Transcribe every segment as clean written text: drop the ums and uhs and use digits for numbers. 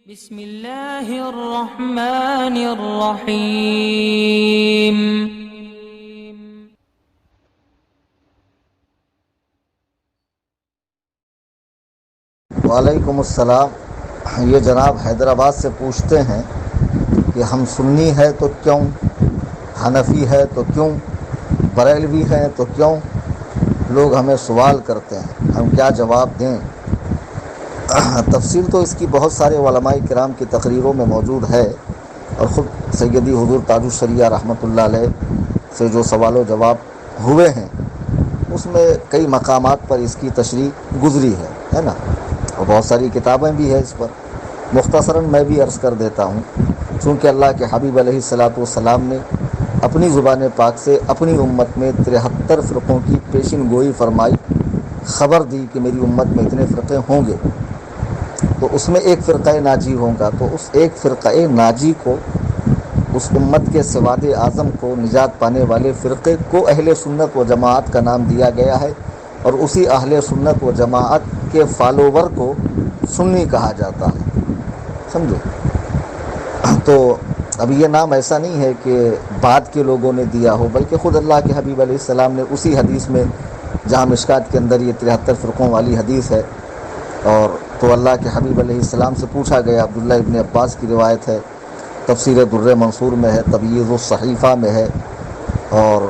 بسم اللہ الرحمن الرحیم۔ وعلیکم السلام۔ یہ جناب حیدرآباد سے پوچھتے ہیں کہ ہم سنی ہے تو کیوں، حنفی ہے تو کیوں، بریلوی ہے تو کیوں؟ لوگ ہمیں سوال کرتے ہیں، ہم کیا جواب دیں؟ تفصیل تو اس کی بہت سارے علماء کرام کی تقریروں میں موجود ہے، اور خود سیدی حضور تاج الشریعہ رحمۃ اللہ علیہ سے جو سوال و جواب ہوئے ہیں اس میں کئی مقامات پر اس کی تشریح گزری ہے نا، اور بہت ساری کتابیں بھی ہیں اس پر۔ مختصراً میں بھی عرض کر دیتا ہوں، چونکہ اللہ کے حبیب علیہ الصلاۃ والسلام نے اپنی زبان پاک سے اپنی امت میں 73 فرقوں کی پیشن گوئی فرمائی، خبر دی کہ میری امت میں اتنے فرقے ہوں گے، تو اس میں ایک فرقہ ناجی ہوگا، تو اس ایک فرقہ ناجی کو، اس امت کے سواد اعظم کو، نجات پانے والے فرقے کو اہل سنت و جماعت کا نام دیا گیا ہے، اور اسی اہل سنت و جماعت کے فالوور کو سنی کہا جاتا ہے، سمجھے؟ تو اب یہ نام ایسا نہیں ہے کہ بعد کے لوگوں نے دیا ہو، بلکہ خود اللہ کے حبیب علیہ السلام نے اسی حدیث میں، جہاں مشکات کے اندر یہ 73 فرقوں والی حدیث ہے، اور تو اللہ کے حبیب علیہ السلام سے پوچھا گیا، عبداللہ ابن عباس کی روایت ہے، تفسیر در منصور میں ہے، تبییض الصحیفہ میں ہے، اور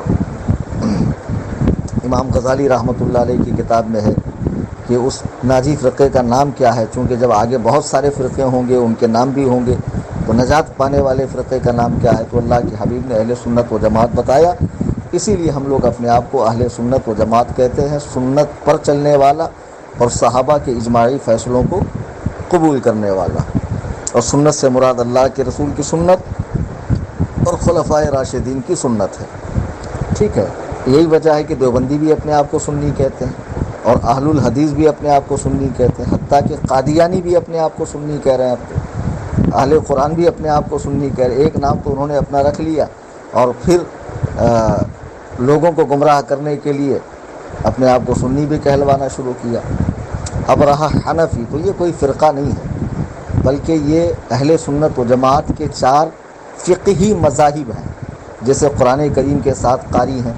امام غزالی رحمۃ اللہ علیہ کی کتاب میں ہے کہ اس ناجی فرقے کا نام کیا ہے، چونکہ جب آگے بہت سارے فرقے ہوں گے، ان کے نام بھی ہوں گے، تو نجات پانے والے فرقے کا نام کیا ہے؟ تو اللہ کے حبیب نے اہل سنت و جماعت بتایا، اسی لیے ہم لوگ اپنے آپ کو اہل سنت و جماعت کہتے ہیں، سنت پر چلنے والا اور صحابہ کے اجماعی فیصلوں کو قبول کرنے والا۔ اور سنت سے مراد اللہ کے رسول کی سنت اور خلفائے راشدین کی سنت ہے، ٹھیک ہے؟ یہی وجہ ہے کہ دیوبندی بھی اپنے آپ کو سنی کہتے ہیں، اور اہل الحدیث بھی اپنے آپ کو سنی کہتے ہیں، حتیٰ کہ قادیانی بھی اپنے آپ کو سنی کہہ رہے ہیں، اہل قرآن بھی اپنے آپ کو سنی کہہ رہے ہیں۔ ایک نام تو انہوں نے اپنا رکھ لیا، اور پھر لوگوں کو گمراہ کرنے کے لیے اپنے آپ کو سنی بھی کہلوانا شروع کیا۔ اب رہا حنفی، تو یہ کوئی فرقہ نہیں ہے، بلکہ یہ اہل سنت و جماعت کے 4 فقہی مذاہب ہیں، جیسے قرآن کریم کے 7 قاری ہیں،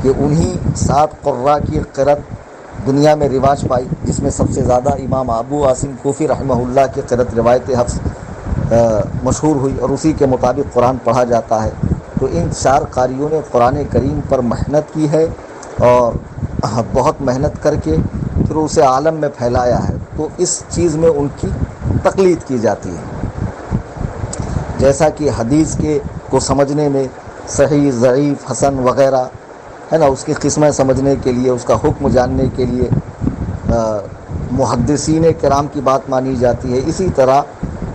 کہ انہی 7 قراء کی قرأت دنیا میں رواج پائی، جس میں سب سے زیادہ امام ابو عاصم کوفی رحمہ اللہ کی قرأت روایت حفص مشہور ہوئی، اور اسی کے مطابق قرآن پڑھا جاتا ہے۔ تو ان 4 قاریوں نے قرآن کریم پر محنت کی ہے، اور بہت محنت کر کے پھر اسے عالم میں پھیلایا ہے، تو اس چیز میں ان کی تقلید کی جاتی ہے۔ جیسا کہ حدیث کو سمجھنے میں صحیح، ضعیف، حسن وغیرہ ہے نا، اس کی قسمیں سمجھنے کے لیے، اس کا حکم جاننے کے لیے محدثین کرام کی بات مانی جاتی ہے، اسی طرح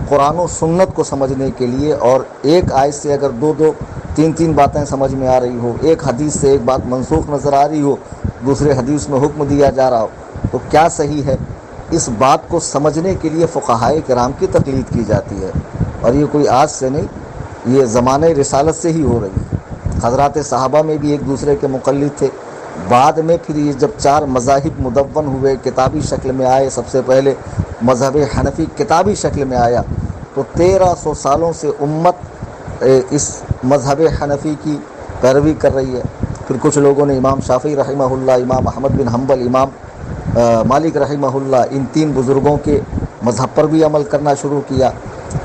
قرآن و سنت کو سمجھنے کے لیے، اور ایک آیت سے اگر 2 3 باتیں سمجھ میں آ رہی ہو، ایک حدیث سے ایک بات منسوخ نظر آ رہی ہو، دوسرے حدیث میں حکم دیا جا رہا ہو، تو کیا صحیح ہے؟ اس بات کو سمجھنے کے لیے فقہائے کرام کی تقلید کی جاتی ہے، اور یہ کوئی آج سے نہیں، یہ زمانہ رسالت سے ہی ہو رہی ہے۔ حضرات صحابہ میں بھی ایک دوسرے کے مقلد تھے، بعد میں پھر یہ جب 4 مذاہب مدون ہوئے، کتابی شکل میں آئے، سب سے پہلے مذہب حنفی کتابی شکل میں آیا، تو 1300 سالوں سے امت اس مذہب حنفی کی پیروی کر رہی ہے۔ پھر کچھ لوگوں نے امام شافعی رحمہ اللہ، امام احمد بن حنبل، امام مالک رحمہ اللہ، ان 3 بزرگوں کے مذہب پر بھی عمل کرنا شروع کیا۔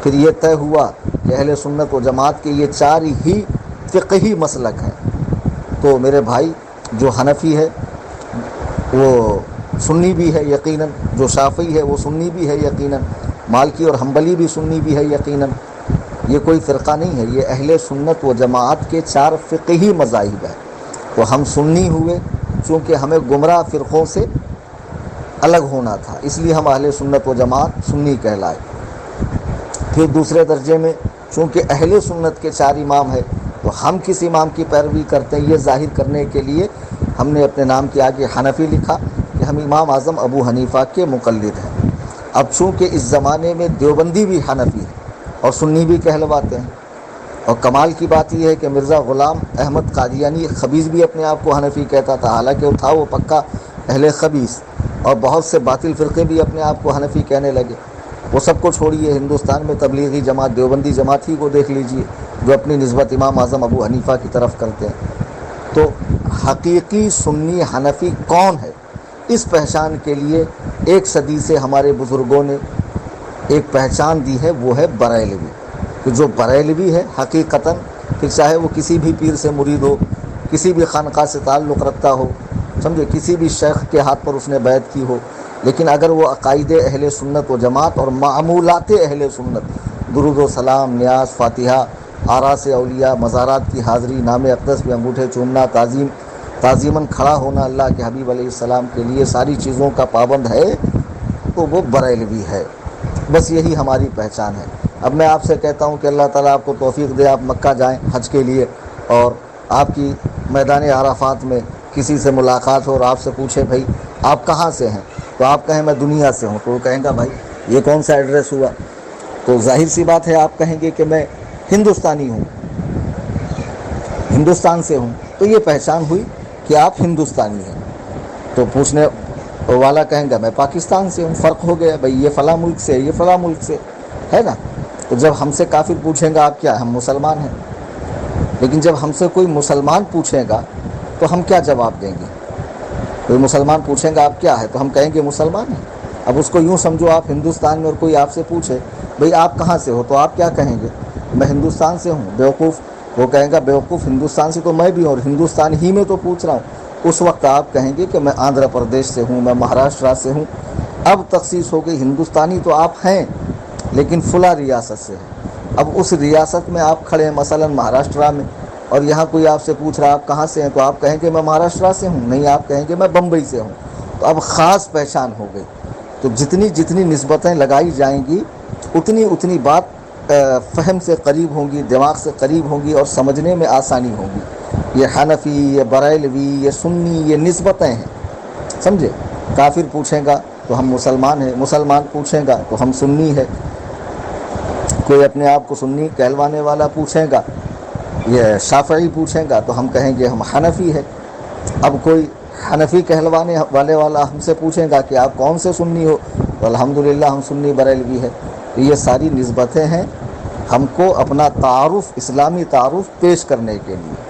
پھر یہ طے ہوا کہ اہل سنت و جماعت کے یہ 4 ہی فقہی مسلک ہیں۔ تو میرے بھائی، جو حنفی ہے وہ سنی بھی ہے یقیناً، جو شافعی ہے وہ سنی بھی ہے یقیناً، مالکی اور حنبلی بھی سنی بھی ہے یقیناً، یہ کوئی فرقہ نہیں ہے، یہ اہل سنت و جماعت کے 4 فقہی مذاہب ہیں۔ تو ہم سنی ہوئے، چونکہ ہمیں گمراہ فرقوں سے الگ ہونا تھا، اس لیے ہم اہل سنت و جماعت سنی کہلائے۔ پھر دوسرے درجے میں، چونکہ اہل سنت کے 4 امام ہیں، تو ہم کس امام کی پیروی کرتے ہیں، یہ ظاہر کرنے کے لیے ہم نے اپنے نام کے آگے حنفی لکھا، کہ ہم امام اعظم ابو حنیفہ کے مقلد ہیں۔ اب چونکہ اس زمانے میں دیوبندی بھی حنفی ہے اور سنی بھی کہلواتے ہیں، اور کمال کی بات یہ ہے کہ مرزا غلام احمد قادیانی خبیث بھی اپنے آپ کو حنفی کہتا تھا، حالانکہ وہ تھا وہ پکا اہل خبیث، اور بہت سے باطل فرقے بھی اپنے آپ کو حنفی کہنے لگے۔ وہ سب کو چھوڑیے، ہندوستان میں تبلیغی جماعت دیوبندی جماعت ہی کو دیکھ لیجئے جو اپنی نسبت امام اعظم ابو حنیفہ کی طرف کرتے ہیں۔ تو حقیقی سنی حنفی کون ہے، اس پہچان کے لیے 1 صدی سے ہمارے بزرگوں نے ایک پہچان دی ہے، وہ ہے بریلوی۔ کہ جو بریلوی ہے حقیقتاً، پھر چاہے وہ کسی بھی پیر سے مرید ہو، کسی بھی خانقاہ سے تعلق رکھتا ہو، سمجھے، کسی بھی شیخ کے ہاتھ پر اس نے بیعت کی ہو، لیکن اگر وہ عقائد اہل سنت و جماعت اور معمولات اہل سنت، درود و سلام، نیاز، فاتحہ، آراس اولیاء، مزارات کی حاضری، نام اقدس پہ انگوٹھے چومنا، تعظیماً کھڑا ہونا اللہ کے حبیب علیہ السلام کے لیے، ساری چیزوں کا پابند ہے، تو وہ بریلوی ہے۔ بس یہی ہماری پہچان ہے۔ اب میں آپ سے کہتا ہوں کہ اللہ تعالیٰ آپ کو توفیق دے، آپ مکہ جائیں حج کے لیے، اور آپ کی میدان عرفات میں کسی سے ملاقات ہو اور آپ سے پوچھے بھائی آپ کہاں سے ہیں، تو آپ کہیں میں دنیا سے ہوں، تو وہ کہیں گا بھائی یہ کون سا ایڈریس ہوا؟ تو ظاہر سی بات ہے آپ کہیں گے کہ میں ہندوستانی ہوں، ہندوستان سے ہوں، تو یہ پہچان ہوئی کہ آپ ہندوستانی ہیں۔ تو پوچھنے والا کہیں گا میں پاکستان سے ہوں، فرق ہو گیا، بھائی یہ فلاں ملک سے، یہ فلاں ملک سے ہے نا۔ تو جب ہم سے کافر پوچھیں گا آپ کیا، ہم مسلمان ہیں، لیکن جب ہم سے کوئی مسلمان پوچھے گا تو ہم کیا جواب دیں گے؟ کوئی مسلمان پوچھیں گا آپ کیا ہے، تو ہم کہیں گے مسلمان ہیں۔ اب اس کو یوں سمجھو آپ ہندوستان میں اور کوئی آپ سے پوچھے بھئی آپ کہاں سے ہو، تو آپ کیا کہیں گے؟ میں ہندوستان سے ہوں۔ بیوقوف، وہ کہیں گا بیوقوف ہندوستان سے تو میں بھی ہوں، اور ہندوستان ہی میں تو پوچھ رہا ہوں۔ اس وقت آپ کہیں گے کہ میں آندھرا پردیش سے ہوں، میں مہاراشٹرا سے ہوں۔ اب تخصیص ہو گئی، ہندوستانی تو آپ ہیں لیکن فلاں ریاست سے ہیں۔ اب اس ریاست میں آپ کھڑے ہیں، مثلا مہاراشٹرا میں، اور یہاں کوئی آپ سے پوچھ رہا آپ کہاں سے ہیں، تو آپ کہیں گے میں مہاراشٹرا سے ہوں، نہیں آپ کہیں گے میں بمبئی سے ہوں۔ تو اب خاص پہچان ہو گئی۔ تو جتنی نسبتیں لگائی جائیں گی اتنی بات فہم سے قریب ہوں گی، دماغ سے قریب ہوں گی، اور سمجھنے میں آسانی ہوگی۔ یہ حنفی، یہ بریلوی، یہ سنی، یہ نسبتیں ہیں، سمجھے۔ کافر پوچھیں گا تو ہم مسلمان ہیں، مسلمان پوچھیں گا تو ہم سنی ہے، کوئی اپنے آپ کو سنی کہلوانے والا پوچھیں گا، یہ شافعی پوچھیں گا تو ہم کہیں گے ہم حنفی ہے۔ اب کوئی حنفی کہلوانے والے والا ہم سے پوچھیں گا کہ آپ کون سے سنی ہو، تو الحمدللہ ہم سنی بریلوی ہے۔ تو یہ ساری نسبتیں ہیں ہم کو اپنا تعارف، اسلامی تعارف پیش کرنے کے لیے۔